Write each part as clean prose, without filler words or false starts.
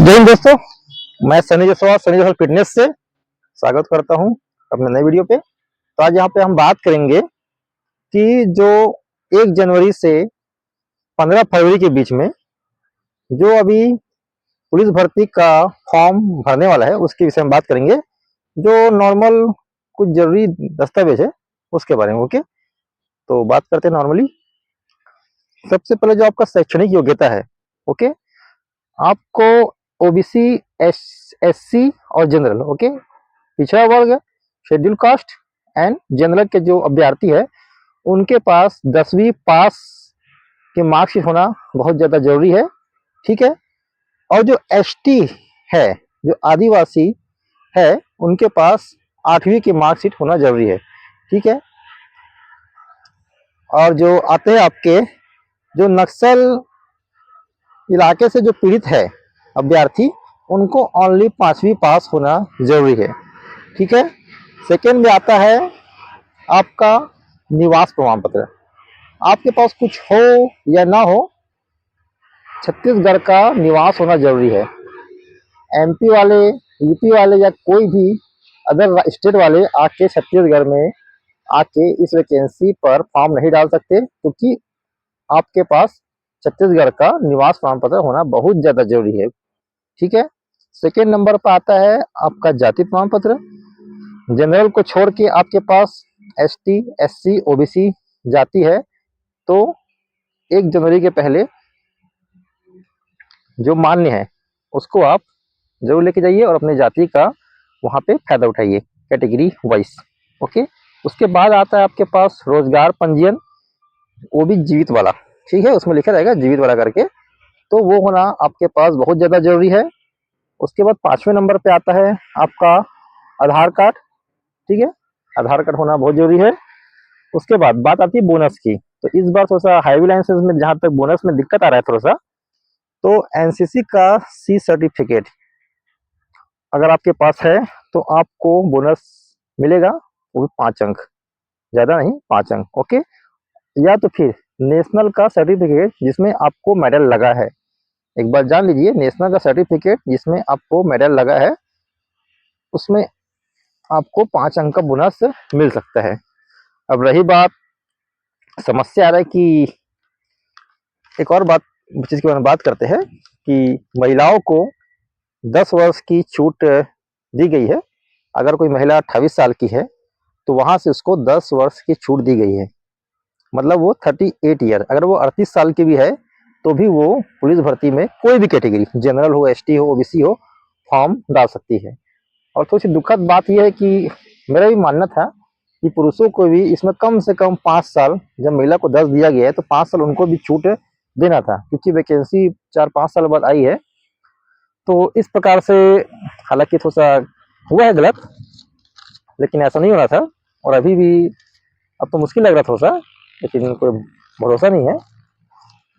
जय हिंद दोस्तों, मैं सनी जायसवाल सनी जायसवाल फिटनेस से स्वागत करता हूं अपने नए वीडियो पे। तो आज यहाँ पे हम बात करेंगे कि जो 1 जनवरी से 15 फरवरी के बीच में जो अभी पुलिस भर्ती का फॉर्म भरने वाला है उसके विषय में बात करेंगे। जो नॉर्मल कुछ जरूरी दस्तावेज है उसके बारे में। ओके, तो बात करते हैं नॉर्मली। सबसे पहले जो आपका शैक्षणिक योग्यता है, ओके, आपको ओबीसी, एससी और जनरल, ओके, पिछड़ा वर्ग, शेड्यूल कास्ट एंड जनरल के जो अभ्यर्थी है उनके पास 10वीं पास के मार्कशीट होना बहुत ज्यादा जरूरी है। ठीक है। और जो एसटी है, जो आदिवासी है, उनके पास 8वीं की मार्कशीट होना जरूरी है। ठीक है। और जो आते हैं आपके जो नक्सल इलाके से जो पीड़ित है अभ्यर्थी, उनको ओनली 5वीं पास होना जरूरी है। ठीक है। सेकेंड में आता है आपका निवास प्रमाण पत्र। आपके पास कुछ हो या ना हो, छत्तीसगढ़ का निवास होना जरूरी है। एमपी वाले, यूपी वाले या कोई भी अदर स्टेट वाले आके छत्तीसगढ़ में आके इस वैकेंसी पर फॉर्म नहीं डाल सकते, क्योंकि आपके पास छत्तीसगढ़ का निवास प्रमाण पत्र होना बहुत ज्यादा जरूरी है। ठीक है। सेकेंड नंबर पर आता है आपका जाति प्रमाण पत्र। जनरल को छोड़ के आपके पास एसटी, एससी, ओबीसी जाति है, तो 1 जनवरी के पहले जो मान्य है उसको आप जरूर लेके जाइए और अपने जाति का वहां पे फायदा उठाइए कैटेगरी वाइज। ओके। उसके बाद आता है आपके पास रोजगार पंजीयन, वो भी जीवित वाला। ठीक है, उसमें लिखा रहेगा जीवित वाला करके, तो वो होना आपके पास बहुत ज्यादा जरूरी है। उसके बाद 5वें नंबर पे आता है आपका आधार कार्ड। ठीक है, आधार कार्ड होना बहुत जरूरी है। उसके बाद बात आती है बोनस की। तो इस बार थोड़ा सा हाईवे लाइसेंस में जहां तक बोनस में दिक्कत आ रहा है थोड़ा सा, तो एनसीसी का सी सर्टिफिकेट अगर आपके पास है तो आपको बोनस मिलेगा, वो भी 5 अंक, ज्यादा नहीं, 5 अंक। ओके। या तो फिर नेशनल का सर्टिफिकेट जिसमें आपको मेडल लगा है। एक बार जान लीजिए, नेशनल का सर्टिफिकेट जिसमें आपको मेडल लगा है उसमें आपको 5 अंक का बोनस मिल सकता है। अब रही बात, समस्या आ रहा है कि एक और बात, चीज के बारे में बात करते हैं कि महिलाओं को 10 वर्ष की छूट दी गई है। अगर कोई महिला 28 साल की है तो वहां से उसको 10 वर्ष की छूट दी गई है, मतलब वो 38 ईयर। अगर वो 38 साल की भी है तो भी वो पुलिस भर्ती में कोई भी कैटेगरी, जनरल हो, एसटी हो, ओबीसी हो, फॉर्म डाल सकती है। और थोड़ी सी दुखद बात यह है कि मेरा भी मानना था कि पुरुषों को भी इसमें कम से कम 5 साल, जब महिला को 10 दिया गया है तो 5 साल उनको भी छूट देना था, क्योंकि वैकेंसी 4-5 साल बाद आई है। तो इस प्रकार से हालांकि थोड़ा सा हुआ है गलत, लेकिन ऐसा नहीं होना था। और अभी भी अब तो मुश्किल लग रहा थोड़ा सा, लेकिन कोई भरोसा नहीं है।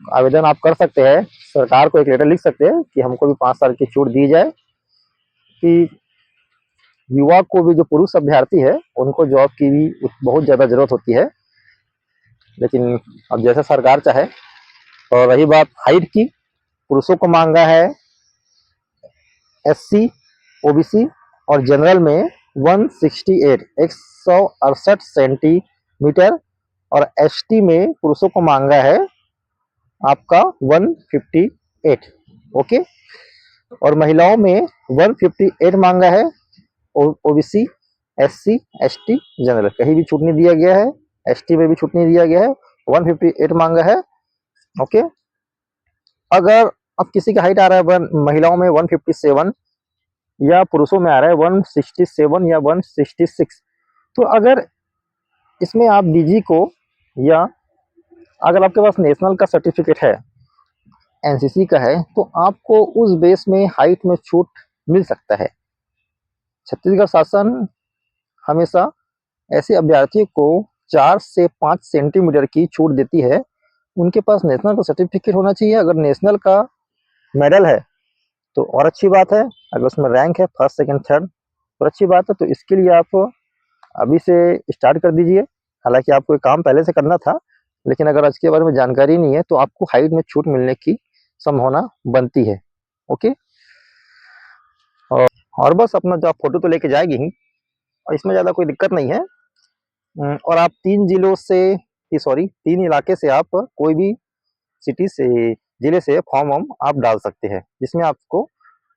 आवेदन आप कर सकते हैं, सरकार को एक लेटर लिख सकते हैं कि हमको भी 5 साल की छूट दी जाए, कि युवा को भी, जो पुरुष अभ्यर्थी है उनको जॉब की भी बहुत ज्यादा जरूरत होती है। लेकिन अब जैसा सरकार चाहे। और रही बात हाइट की, पुरुषों को मांगा है एससी, ओबीसी और जनरल में 168, 168 सेंटीमीटर, और एसटी में पुरुषों को मांगा है आपका 158। ओके। और महिलाओं में 158 मांगा है। ओबीसी, एससी, एसटी, जनरल कहीं भी छूट नहीं दिया गया है, एसटी में भी छूट नहीं दिया गया है, 158 मांगा है। ओके। अगर अब किसी का हाइट आ रहा है महिलाओं में 157 या पुरुषों में आ रहा है 167 या 166, तो अगर इसमें आप डीजी को, या अगर आपके पास नेशनल का सर्टिफिकेट है, एनसीसी का है, तो आपको उस बेस में हाइट में छूट मिल सकता है। छत्तीसगढ़ शासन हमेशा ऐसे अभ्यर्थियों को 4 से 5 सेंटीमीटर की छूट देती है। उनके पास नेशनल का सर्टिफिकेट होना चाहिए। अगर नेशनल का मेडल है तो और अच्छी बात है, अगर उसमें रैंक है फर्स्ट, सेकंड, थर्ड तो अच्छी बात है। तो इसके लिए आप अभी से स्टार्ट कर दीजिए। हालांकि आपको ये काम पहले से करना था, लेकिन अगर आज के बारे में जानकारी नहीं है तो आपको हाइट में छूट मिलने की संभावना बनती है। ओके। और और बस अपना जो आप फ़ोटो तो लेके जाएँगे ही, और इसमें ज़्यादा कोई दिक्कत नहीं है। और आप 3 जिलों से, ये सॉरी 3 इलाके से आप कोई भी सिटी से, जिले से फॉर्म-वॉर्म आप डाल सकते हैं, जिसमें आपको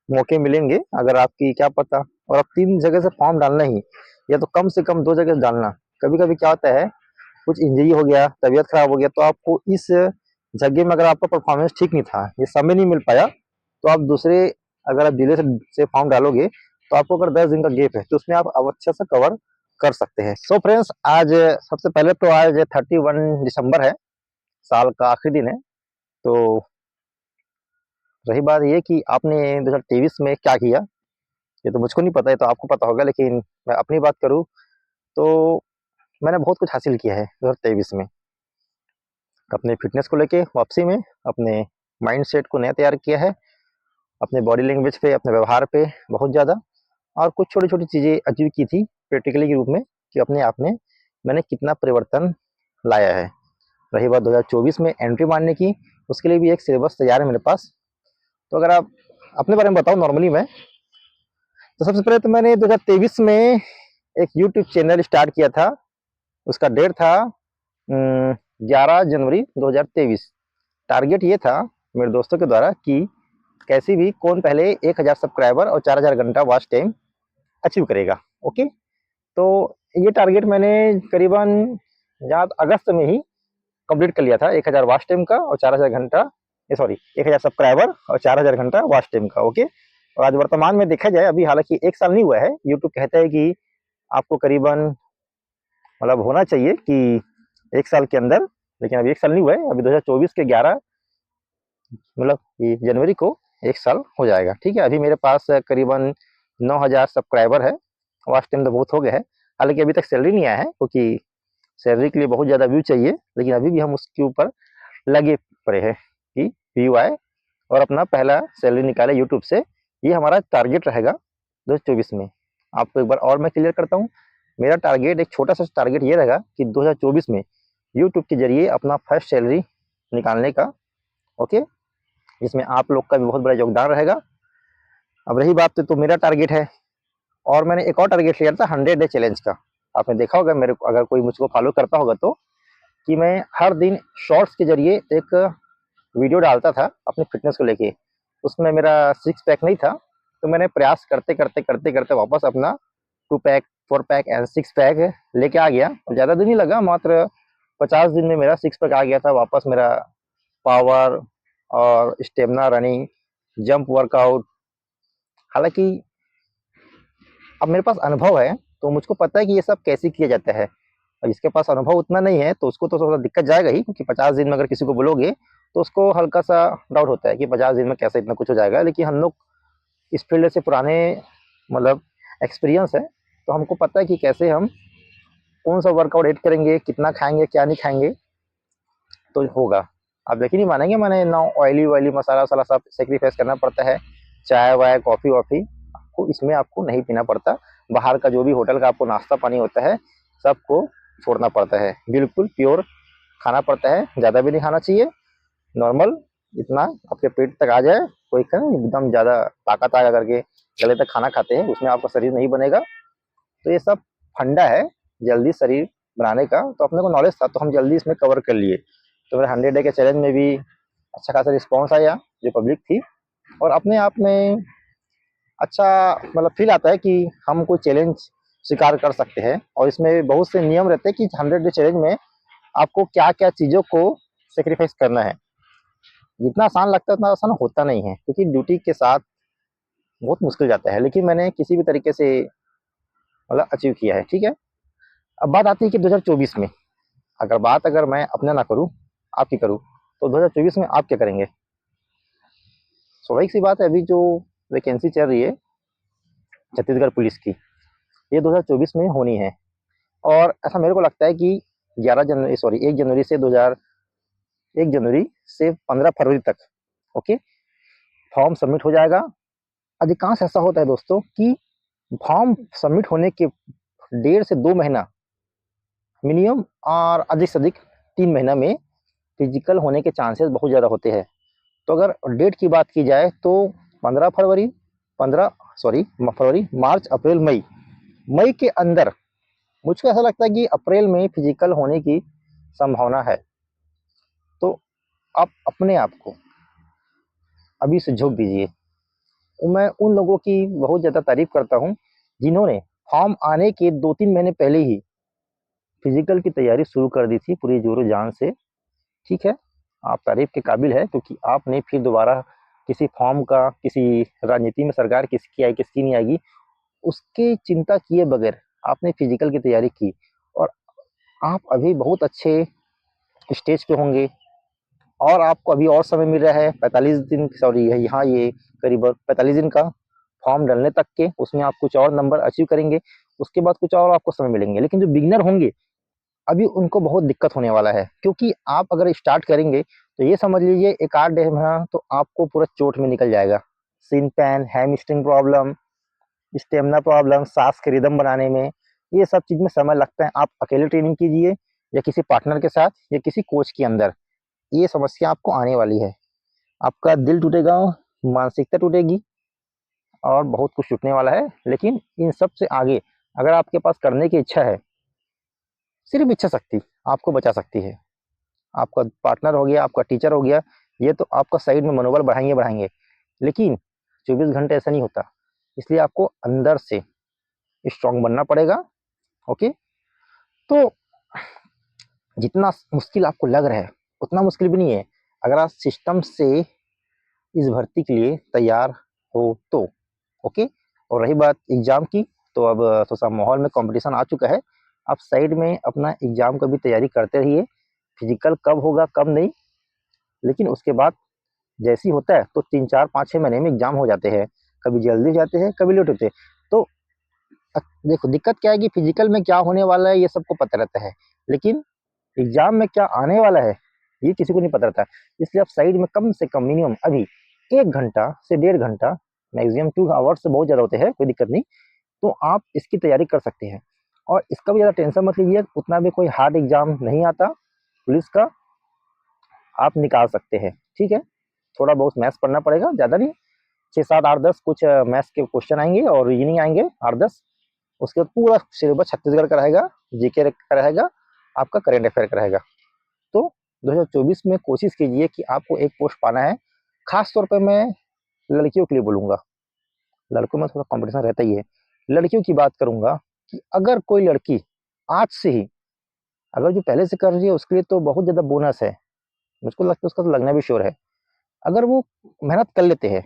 मौके मिलेंगे अगर आपकी क्या पता। और आप 3 जगह से फॉर्म डालना ही, या तो कम से कम 2 जगह से डालना। कभी-कभी क्या होता है, कुछ इंजरी हो गया, तबीयत खराब हो गया, तो आपको इस जगह में अगर आपका परफॉर्मेंस ठीक नहीं था, ये समय नहीं मिल पाया, तो आप दूसरे, अगर आप जिले से फॉर्म डालोगे, तो आपको अगर 10 दिन का गैप है, तो उसमें आप अब अच्छे से कवर कर सकते हैं। सो फ्रेंड्स, आज सबसे पहले तो आज 31 दिसंबर है, साल का आखिरी दिन है। तो रही बात ये कि आपने 2023 में क्या किया, ये तो मुझको नहीं पता, ये तो आपको पता होगा, लेकिन मैं अपनी बात करूँ तो मैंने बहुत कुछ हासिल किया है 2023 में। अपने फ़िटनेस को लेके वापसी में, अपने माइंडसेट को नया तैयार किया है, अपने बॉडी लैंग्वेज पे, अपने व्यवहार पे बहुत ज़्यादा, और कुछ छोटी-छोटी चीज़ें अचीव की थी प्रैक्टिकली के रूप में, कि अपने आप में मैंने कितना परिवर्तन लाया है। रही बात 2024 में एंट्री मारने की, उसके लिए भी एक सिलेबस तैयार है मेरे पास। तो अगर आप अपने बारे में बताऊँ नॉर्मली मैं, तो सबसे पहले तो मैंने 2023 में एक यूट्यूब चैनल स्टार्ट किया था। उसका डेट था 11 जनवरी 2023। टारगेट ये था मेरे दोस्तों के द्वारा कि कैसे भी कौन पहले 1000 सब्सक्राइबर और 4000 घंटा वॉच टाइम अचीव करेगा। ओके, तो ये टारगेट मैंने करीबन याद अगस्त में ही कंप्लीट कर लिया था, 1000 वॉच टाइम का और 4000 घंटा, ये सॉरी 1000 सब्सक्राइबर और 4000 घंटा वॉच टाइम का। ओके, और आज वर्तमान में देखा जाए, अभी हालांकि 1 साल नहीं हुआ है, यूट्यूब कहता है कि आपको करीबन मतलब होना चाहिए कि 1 साल के अंदर, लेकिन अभी 1 साल नहीं हुआ है, अभी 2024 के 11 मतलब ये जनवरी को 1 साल हो जाएगा। ठीक है, अभी मेरे पास करीबन 9000 सब्सक्राइबर है, वॉच टाइम तो बहुत हो गया है। हालांकि अभी तक सैलरी नहीं आया है, क्योंकि सैलरी के लिए बहुत ज़्यादा व्यू चाहिए, लेकिन अभी भी हम उसके ऊपर लगे पड़े हैं कि व्यू आए और अपना पहला सैलरी निकाले यूट्यूब से। ये हमारा टारगेट रहेगा 2024 में। आपको एक बार और मैं क्लियर करता हूँ, मेरा टारगेट, एक छोटा सा टारगेट ये रहेगा कि 2024 में यूट्यूब के जरिए अपना फर्स्ट सैलरी निकालने का। ओके, इसमें आप लोग का भी बहुत बड़ा योगदान रहेगा। अब रही बात, तो मेरा टारगेट है, और मैंने एक और टारगेट लिया था 100 डे चैलेंज का। आपने देखा होगा मेरे को, अगर कोई मुझको फॉलो करता होगा तो, कि मैं हर दिन शॉर्ट्स के जरिए एक वीडियो डालता था अपनी फिटनेस को लेके। उसमें मेरा 6 पैक नहीं था, तो मैंने प्रयास करते करते करते करते वापस अपना 2 पैक, 4 पैक एंड 6 पैक लेके आ गया। ज़्यादा दिन नहीं लगा, मात्र 50 दिन में मेरा 6 पैक आ गया था वापस। मेरा पावर और स्टेमिना, रनिंग, जंप वर्कआउट, हालांकि अब मेरे पास अनुभव है, तो मुझको पता है कि ये सब कैसे किया जाता है। और जिसके पास अनुभव उतना नहीं है, तो उसको तो थोड़ा दिक्कत जाएगा ही, क्योंकि 50 दिन में अगर किसी को बोलोगे, तो उसको हल्का सा डाउट होता है कि 50 दिन में कैसे इतना कुछ हो जाएगा। लेकिन हम लोग इस फील्ड से पुराने, मतलब एक्सपीरियंस है, तो हमको पता है कि कैसे हम कौन सा वर्कआउट ऐड करेंगे, कितना खाएंगे, क्या नहीं खाएंगे, तो होगा। आप यकीन नहीं मानेंगे, मैंने ना ऑयली वॉयली मसाला वसाला सब सेक्रीफाइस करना पड़ता है। चाय वाय, कॉफ़ी वॉफ़ी आपको इसमें आपको नहीं पीना पड़ता। बाहर का जो भी होटल का आपको नाश्ता पानी होता है, सबको छोड़ना पड़ता है। बिल्कुल प्योर खाना पड़ता है, ज़्यादा भी नहीं खाना चाहिए, नॉर्मल इतना आपके पेट तक आ जाए। कोई एकदम ज़्यादा ताकत आया करके गले तक खाना खाते हैं, उसमें आपका शरीर नहीं बनेगा। तो ये सब फंडा है जल्दी शरीर बनाने का, तो अपने को नॉलेज था, तो हम जल्दी इसमें कवर कर लिए। तो मेरे 100 डे के चैलेंज में भी अच्छा खासा रिस्पॉन्स आया, जो पब्लिक थी, और अपने आप में अच्छा मतलब फील आता है कि हम कोई चैलेंज स्वीकार कर सकते हैं। और इसमें बहुत से नियम रहते हैं कि 100 डे चैलेंज में आपको क्या-क्या चीज़ों को सैक्रिफाइस करना है। जितना आसान लगता है उतना आसान होता नहीं है, क्योंकि ड्यूटी के साथ बहुत मुश्किल जाता है, लेकिन मैंने किसी भी तरीके से मतलब अचीव किया है। ठीक है, अब बात आती है कि 2024 में, अगर मैं अपने ना करूँ, आपकी करूँ, तो 2024 में आप क्या करेंगे? स्वाभाविक सी बात है, अभी जो वैकेंसी चल रही है छत्तीसगढ़ पुलिस की, ये 2024 में होनी है। और ऐसा मेरे को लगता है कि 1 जनवरी से 1 जनवरी से 15 फरवरी तक, ओके, फॉर्म सबमिट हो जाएगा। अधिकांश ऐसा होता है दोस्तों कि फॉर्म सबमिट होने के 1.5 से 2 महीना मिनिमम, और अधिक से अधिक 3 महीना में फिजिकल होने के चांसेस बहुत ज़्यादा होते हैं। तो अगर डेट की बात की जाए, तो 15 फरवरी, फरवरी, मार्च, अप्रैल, मई के अंदर मुझको ऐसा लगता है कि अप्रैल में फिजिकल होने की संभावना है। तो आप अपने आप को अभी से झोंक दीजिए। मैं उन लोगों की बहुत ज़्यादा तारीफ करता हूँ जिन्होंने फॉर्म आने के 2-3 महीने पहले ही फिजिकल की तैयारी शुरू कर दी थी पूरी जोरों जान से। ठीक है, आप तारीफ के काबिल है क्योंकि आपने फिर दोबारा किसी फॉर्म का, किसी राजनीति में सरकार किसकी आई किसकी नहीं आएगी उसकी चिंता किए बगैर आपने फिजिकल की तैयारी की और आप अभी बहुत अच्छे स्टेज पे होंगे। और आपको अभी और समय मिल रहा है 45 दिन, सॉरी यहाँ ये करीब 45 दिन का फॉर्म डालने तक के, उसमें आप कुछ और नंबर अचीव करेंगे, उसके बाद कुछ और आपको समय मिलेंगे। लेकिन जो बिगिनर होंगे अभी उनको बहुत दिक्कत होने वाला है, क्योंकि आप अगर स्टार्ट करेंगे तो ये समझ लीजिए एक आध डेढ़ महीना तो आपको पूरा चोट में निकल जाएगा। Shin pain, hamstring problem, stamina problem, सांस के रिदम बनाने में, ये सब चीज़ में समय लगता है। आप अकेले ट्रेनिंग कीजिए या किसी पार्टनर के साथ या किसी कोच के अंदर, ये समस्या आपको आने वाली है। आपका दिल टूटेगा, मानसिकता टूटेगी और बहुत कुछ टूटने वाला है। लेकिन इन सब से आगे अगर आपके पास करने की इच्छा है, सिर्फ इच्छा शक्ति आपको बचा सकती है। आपका पार्टनर हो गया, आपका टीचर हो गया, ये तो आपका साइड में मनोबल बढ़ाएंगे, लेकिन 24 घंटे ऐसा नहीं होता। इसलिए आपको अंदर से स्ट्रांग बनना पड़ेगा। ओके, तो जितना मुश्किल आपको लग रहा है उतना मुश्किल भी नहीं है अगर आप सिस्टम से इस भर्ती के लिए तैयार हो तो। ओके, और रही बात एग्जाम की, तो अब थोड़ा सा माहौल में कंपटीशन आ चुका है। आप साइड में अपना एग्जाम का भी तैयारी करते रहिए। फिजिकल कब होगा कब नहीं, लेकिन उसके बाद जैसी होता है तो 3-4-5-6 महीने में एग्जाम हो जाते हैं। कभी जल्दी हो जाते हैं, कभी लेट होते हैं। तो देखो दिक्कत क्या है कि फिजिकल में क्या होने वाला है ये सबको पता रहता है, लेकिन एग्जाम में क्या आने वाला है ये किसी को नहीं पता रहता। इसलिए आप साइड में कम से कम मिनिमम अभी 1 घंटा से 1.5 घंटा, मैक्सिमम 2 आवर्स से बहुत ज़्यादा होते हैं, कोई दिक्कत नहीं, तो आप इसकी तैयारी कर सकते हैं। और इसका भी ज़्यादा टेंशन मत लीजिए, उतना भी कोई हार्ड एग्जाम नहीं आता पुलिस का, आप निकाल सकते हैं। ठीक है, थोड़ा बहुत मैथ्स पढ़ना पड़ेगा, ज़्यादा नहीं, 6-7-8-10 कुछ मैथ्स के क्वेश्चन आएंगे और रीजनिंग आएंगे 8-10। उसके बाद पूरा सिलेबस छत्तीसगढ़ का रहेगा, जीके का रहेगा, आपका करेंट अफेयर का रहेगा। तो 2024 में कोशिश कीजिए कि आपको एक पोस्ट पाना है। खास तौर पे मैं लड़कियों के लिए बोलूँगा, लड़कों में थोड़ा कॉम्पिटिशन रहता ही है। लड़कियों की बात करूँगा कि अगर कोई लड़की आज से ही, अगर जो पहले से कर रही है उसके लिए तो बहुत ज़्यादा बोनस है, मुझको लगता है उसका तो लगना भी श्योर है। अगर वो मेहनत कर लेते हैं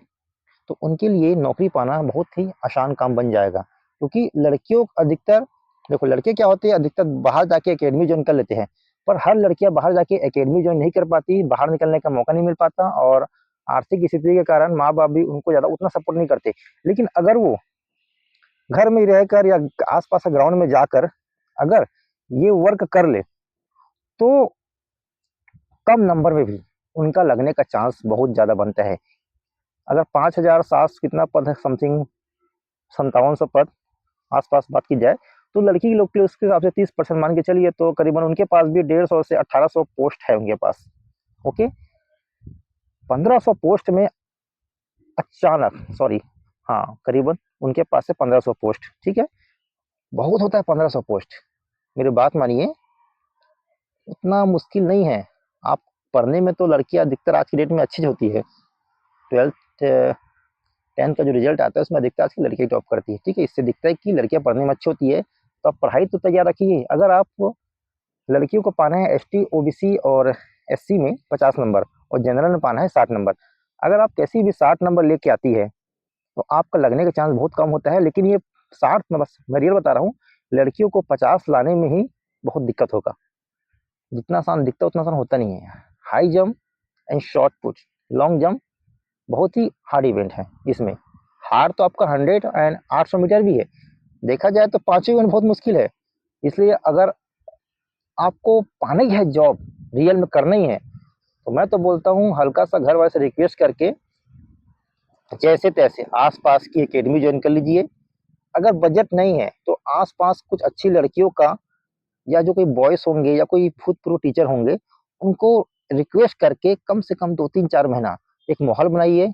तो उनके लिए नौकरी पाना बहुत ही आसान काम बन जाएगा। क्योंकि लड़कियों अधिकतर, देखो लड़के क्या होते हैं अधिकतर बाहर जाके एकेडमी ज्वाइन कर लेते हैं, पर हर लड़कियां बाहर जाके एकेडमी ज्वाइन नहीं कर पाती, बाहर निकलने का मौका नहीं मिल पाता और आर्थिक स्थिति के कारण माँ बाप भी उनको ज़्यादा उतना सपोर्ट नहीं करते। लेकिन अगर वो घर में रहकर या आसपास के ग्राउंड में जाकर अगर ये वर्क कर ले तो कम नंबर में भी उनका लगने का चांस बहुत ज़्यादा बनता है। अगर 5,700 कितना पद है, समथिंग 5700 पद आसपास बात की जाए, तो लड़की के लोग के लिए उसके हिसाब से 30% मान के चलिए, तो करीबन उनके पास भी 150 से 1800 पोस्ट है उनके पास। ओके, 1500 पोस्ट में अचानक, सॉरी, हाँ करीबन उनके पास से 1500 पोस्ट, ठीक है, बहुत होता है 1500 पोस्ट। मेरी बात मानिए, उतना मुश्किल नहीं है। आप पढ़ने में तो लड़कियां अधिकतर आज की डेट में अच्छी होती है, 12th 10th का जो रिजल्ट आता है उसमें अधिकतर आज की लड़कियां टॉप करती है। ठीक है, इससे दिखता है कि लड़कियां पढ़ने में अच्छी होती है, तो आप पढ़ाई तो तैयार रखिए। अगर आप लड़कियों को पाना है एसटी, ओबीसी और एससी में 50 नंबर और जनरल में पाना है 60 नंबर, अगर आप कैसी भी 60 नंबर लेके आती है तो आपका लगने का चांस बहुत कम होता है। लेकिन ये 60 में, बस मैं रियल बता रहा हूँ, लड़कियों को 50 लाने में ही बहुत दिक्कत होगा। जितना आसान दिखता है उतना आसान होता नहीं है। High jump and short put, long jump बहुत ही हार्ड इवेंट है। इसमें हार्ड तो आपका 100 एंड 800 मीटर भी है, देखा जाए तो पांचों इवेंट बहुत मुश्किल है। इसलिए अगर आपको पाना ही है, जॉब रियल में करना ही है, तो मैं तो बोलता हूँ हल्का सा घर वाले से रिक्वेस्ट करके जैसे तैसे आसपास की एकेडमी ज्वाइन कर लीजिए। अगर बजट नहीं है तो आसपास कुछ अच्छी लड़कियों का या जो कोई बॉयज होंगे या कोई भूतपूर्व टीचर होंगे उनको रिक्वेस्ट करके कम से कम 2-3-4 महीना एक माहौल बनाइए,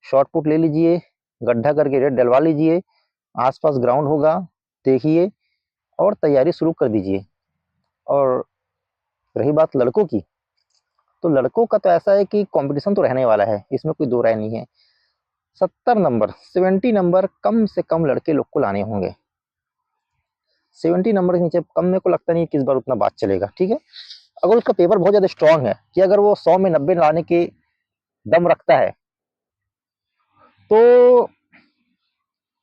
शॉर्ट पुट ले लीजिए, गड्ढा करके रेत डलवा लीजिए, आसपास ग्राउंड होगा, देखिए और तैयारी शुरू कर दीजिए। और रही बात लड़कों की, तो लड़कों का तो ऐसा है कि कंपटीशन तो रहने वाला है, इसमें कोई दो राय नहीं है। 70 नंबर 70 नंबर कम से कम लड़के लोग को लाने होंगे। 70 नंबर के नीचे कम मेरे को लगता नहीं कि इस बार उतना बात चलेगा, ठीक है। अगर उसका पेपर बहुत ज्यादा स्ट्रांग है कि अगर वो 100 में 90 लाने के दम रखता है तो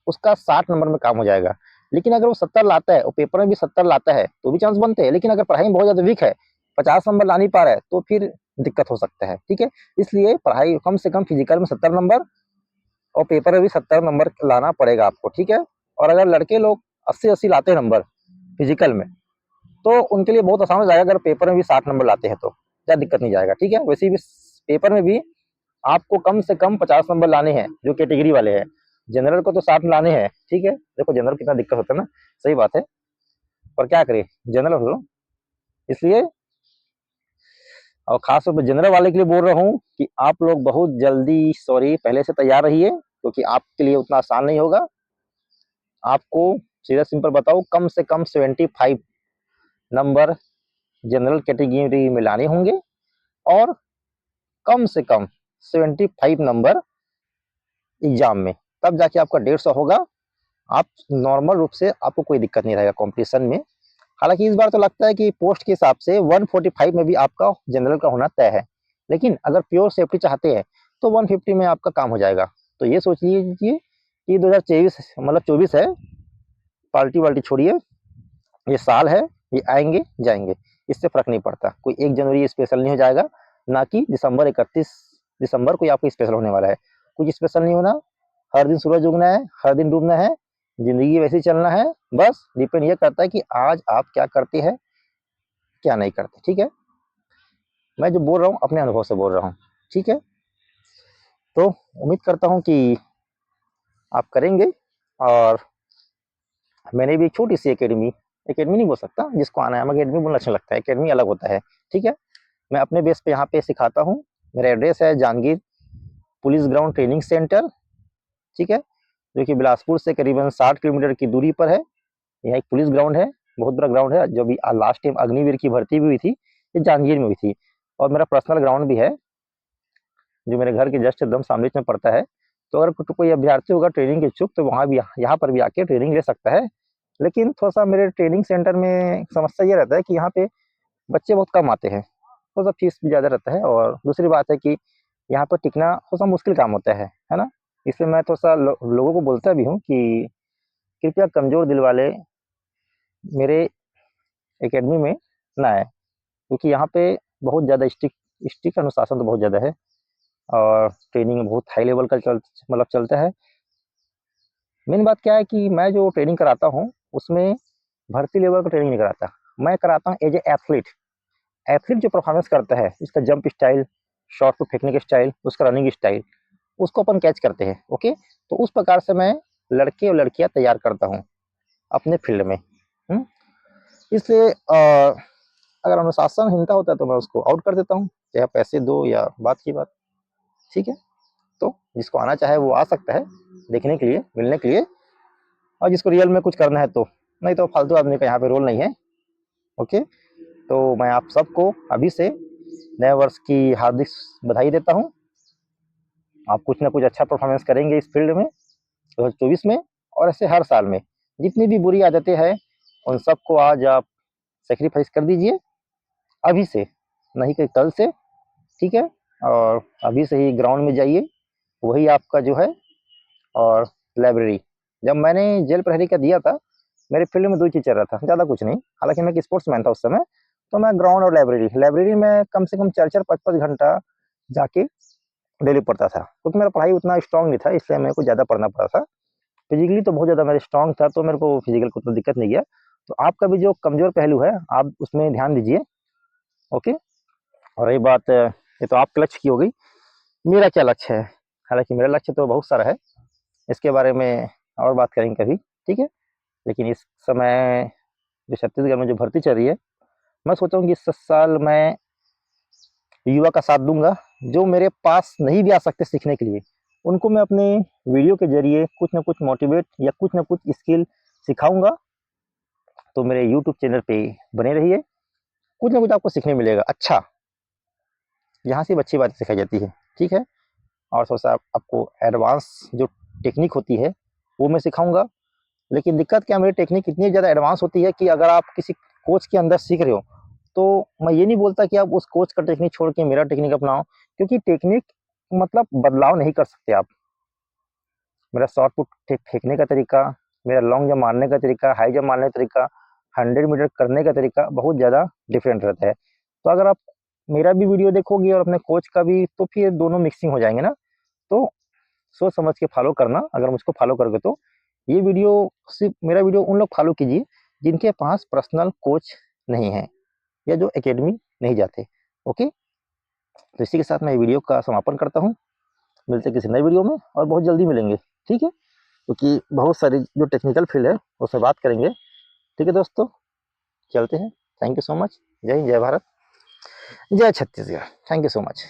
उसका 60 नंबर में काम हो जाएगा। लेकिन अगर वो 70 लाता है और पेपर में भी 70 लाता है तो भी चांस बनते हैं। लेकिन अगर पढ़ाई में बहुत ज्यादा वीक है, 50 नंबर ला नहीं पा रहा है, तो फिर दिक्कत हो सकता है, ठीक है। इसलिए पढ़ाई कम से कम फिजिकल में 70 नंबर और पेपर में भी 70 नंबर लाना पड़ेगा आपको, ठीक है। और अगर लड़के लोग 80-80 लाते हैं नंबर फिजिकल में, तो उनके लिए बहुत आसान हो जाएगा। अगर पेपर में भी 60 नंबर लाते हैं तो क्या दिक्कत नहीं जाएगा, ठीक है। वैसे भी पेपर में भी आपको कम से कम 50 नंबर लाने हैं जो कैटेगरी वाले हैं। जनरल को तो 60 लाने हैं, ठीक है। देखो जनरल कितना दिक्कत होता है ना, सही बात है, पर क्या करे, जनरल हो, इसलिए। और खास तौर पर जनरल वाले के लिए बोल रहा हूँ कि आप लोग बहुत जल्दी, सॉरी, पहले से तैयार रहिए, क्योंकि आपके लिए उतना आसान नहीं होगा। आपको सीधा सिंपल बताओ, कम से कम 75 नंबर जनरल कैटेगरी में लाने होंगे और कम से कम 75 नंबर एग्जाम में, तब जाके आपका 150 होगा। आप नॉर्मल रूप से आपको कोई दिक्कत नहीं रहेगा कंपटीशन में। हालांकि इस बार तो लगता है कि पोस्ट के हिसाब से 145 में भी आपका जनरल का होना तय है। लेकिन अगर प्योर सेफ्टी चाहते हैं तो 150 में आपका काम हो जाएगा। तो ये सोच लीजिए कि 2023 मतलब 24 है, पार्टी वाल्टी छोड़िए, ये साल है, ये आएंगे जाएंगे, इससे फर्क नहीं पड़ता। कोई 1 जनवरी स्पेशल नहीं हो जाएगा, ना कि दिसंबर 31 दिसंबर को आपको स्पेशल होने वाला है। कुछ स्पेशल नहीं होना, हर दिन सूरज उगना है, हर दिन डूबना है, जिंदगी वैसे ही चलना है। बस डिपेंड ये करता है कि आज आप क्या करते हैं, क्या नहीं करते, ठीक है। मैं जो बोल रहा हूँ अपने अनुभव से बोल रहा हूँ, ठीक है। तो उम्मीद करता हूँ कि आप करेंगे। और मैंने भी एक छोटी सी एकेडमी, एकेडमी नहीं बोल सकता, जिसको आना है एकेडमी बोलना अच्छा लगता है, एकेडमी अलग होता है, ठीक है। मैं अपने बेस पे यहाँ पे सिखाता हूँ। मेरा एड्रेस है Jahangir police ground training centre, ठीक है, जो कि बिलासपुर से करीबन 60 किलोमीटर की दूरी पर है। यह एक पुलिस ग्राउंड है, बहुत बड़ा ग्राउंड है। जो भी लास्ट टाइम अग्निवीर की भर्ती भी हुई थी, ये जहांगीर में हुई थी। और मेरा पर्सनल ग्राउंड भी है, जो मेरे घर के जस्ट एकदम सामने में पड़ता है। तो अगर कोई अभ्यर्थी होगा ट्रेनिंग के इच्छुक, तो वहाँ भी, यहाँ पर भी आके ट्रेनिंग ले सकता है। लेकिन थोड़ा सा मेरे ट्रेनिंग सेंटर में समस्या ये रहता है कि यहाँ पे बच्चे बहुत कम आते हैं, थोड़ा सा फीस भी ज़्यादा रहता है। और दूसरी बात है कि यहाँ पर टिकना थोड़ा सा मुश्किल काम होता है ना। इसलिए मैं थोड़ा सा लोगों को बोलता भी हूँ कि कृपया कमज़ोर दिल वाले मेरे एकेडमी में ना आए, क्योंकि यहाँ पे बहुत ज़्यादा स्ट्रिक्ट अनुशासन तो बहुत ज़्यादा है। और ट्रेनिंग बहुत हाई लेवल का मतलब चलता है। मेन बात क्या है कि मैं जो ट्रेनिंग कराता हूँ उसमें भर्ती लेवल का ट्रेनिंग नहीं कराता, मैं कराता हूँ एज ए एथलीट। एथलीट जो परफॉर्मेंस करता है, उसका जंप स्टाइल, शॉट को फेंकने का स्टाइल, उसका रनिंग स्टाइल, उसको अपन कैच करते हैं, ओके। तो उस प्रकार से मैं लड़के और लड़कियां तैयार करता हूँ अपने फील्ड में। इसलिए अगर अनुशासनहीनता होता है तो मैं उसको आउट कर देता हूँ, चाहे पैसे दो या बात की बात, ठीक है। तो जिसको आना चाहे वो आ सकता है देखने के लिए, मिलने के लिए, और जिसको रियल में कुछ करना है तो, नहीं तो फालतू आदमी का यहाँ पे रोल नहीं है, ओके। तो मैं आप सबको अभी से नए वर्ष की हार्दिक बधाई देता हूँ। आप कुछ ना कुछ अच्छा परफॉर्मेंस करेंगे इस फील्ड में 2024 में, और ऐसे हर साल में। जितनी भी बुरी आदतें हैं उन सबको आज आप सेक्रीफाइस कर दीजिए अभी से, नहीं कि कल से, ठीक है। और अभी से ही ग्राउंड में जाइए, वही आपका जो है। और लाइब्रेरी, जब मैंने जेल प्रहरी का दिया था, मेरे फील्ड में दो चीज़ चल रहा था, ज़्यादा कुछ नहीं। हालांकि मैं एक स्पोर्ट्स मैन था उस समय। तो मैं ग्राउंड और लाइब्रेरी, लाइब्रेरी में कम से कम 4-4, 5-5 घंटा जाके डेली पढ़ता था, क्योंकि मेरा पढ़ाई उतना स्ट्रांग नहीं था, इसलिए मेरे को ज़्यादा पढ़ना पड़ा था। फिजिकली तो बहुत ज़्यादा मेरा स्ट्रांग था, तो मेरे को फिजिकल को तो दिक्कत नहीं गया। तो आपका भी जो कमज़ोर पहलू है आप उसमें ध्यान दीजिए, ओके। और रही बात, ये तो आपके लक्ष्य की हो गई, मेरा क्या लक्ष्य है। हालांकि मेरा लक्ष्य तो बहुत सारा है, इसके बारे में और बात करेंगे कभी, ठीक है। लेकिन इस समय जो छत्तीसगढ़ में जो भर्ती चल रही है, मैं सोचा हूँ कि इस साल मैं युवा का साथ दूंगा, जो मेरे पास नहीं भी आ सकते सीखने के लिए, उनको मैं अपने वीडियो के ज़रिए कुछ ना कुछ मोटिवेट या कुछ ना कुछ स्किल सिखाऊँगा। तो मेरे यूट्यूब चैनल पे बने रहिए, कुछ ना कुछ आपको सीखने मिलेगा। अच्छा, यहाँ सिर्फ़ अच्छी बातें सिखाई जाती है, ठीक है? और थोड़ा-सा आपको एडवांस जो टेक्निक होती है, वो मैं सिखाऊँगा। लेकिन दिक्कत क्या है, मेरी टेक्निक इतनी ज़्यादा एडवांस होती है कि अगर आप किसी कोच के अंदर सीख रहे हो, तो मैं ये नहीं बोलता कि आप उस कोच का टेक्निक छोड़ के मेरा टेक्निक अपनाओ, क्योंकि टेक्निक मतलब बदलाव नहीं कर सकते आप। मेरा शॉट पुट फेंकने का तरीका, मेरा लॉन्ग जंप मारने का तरीका, हाई जंप मारने का तरीका, 100 मीटर करने का तरीका बहुत ज़्यादा डिफरेंट रहता है। तो अगर आप मेरा भी वीडियो देखोगे और अपने कोच का भी, तो फिर दोनों मिक्सिंग हो जाएँगे ना। तो सोच समझ के फॉलो करना, अगर मुझको फॉलो करोगे तो। ये वीडियो सिर्फ़ मेरा वीडियो उन लोग फॉलो कीजिए, जिनके पास पर्सनल कोच नहीं है या जो अकेडमी नहीं जाते। ओके? तो इसी के साथ मैं वीडियो का समापन करता हूँ। मिलते हैं किसी नए वीडियो में और बहुत जल्दी मिलेंगे, ठीक है? क्योंकि बहुत सारी जो टेक्निकल फील्ड है, उसमें बात करेंगे। ठीक है दोस्तों, चलते हैं। Thank you so much. जय हिंद, जय भारत, जय Chhattisgarh. Thank you so much.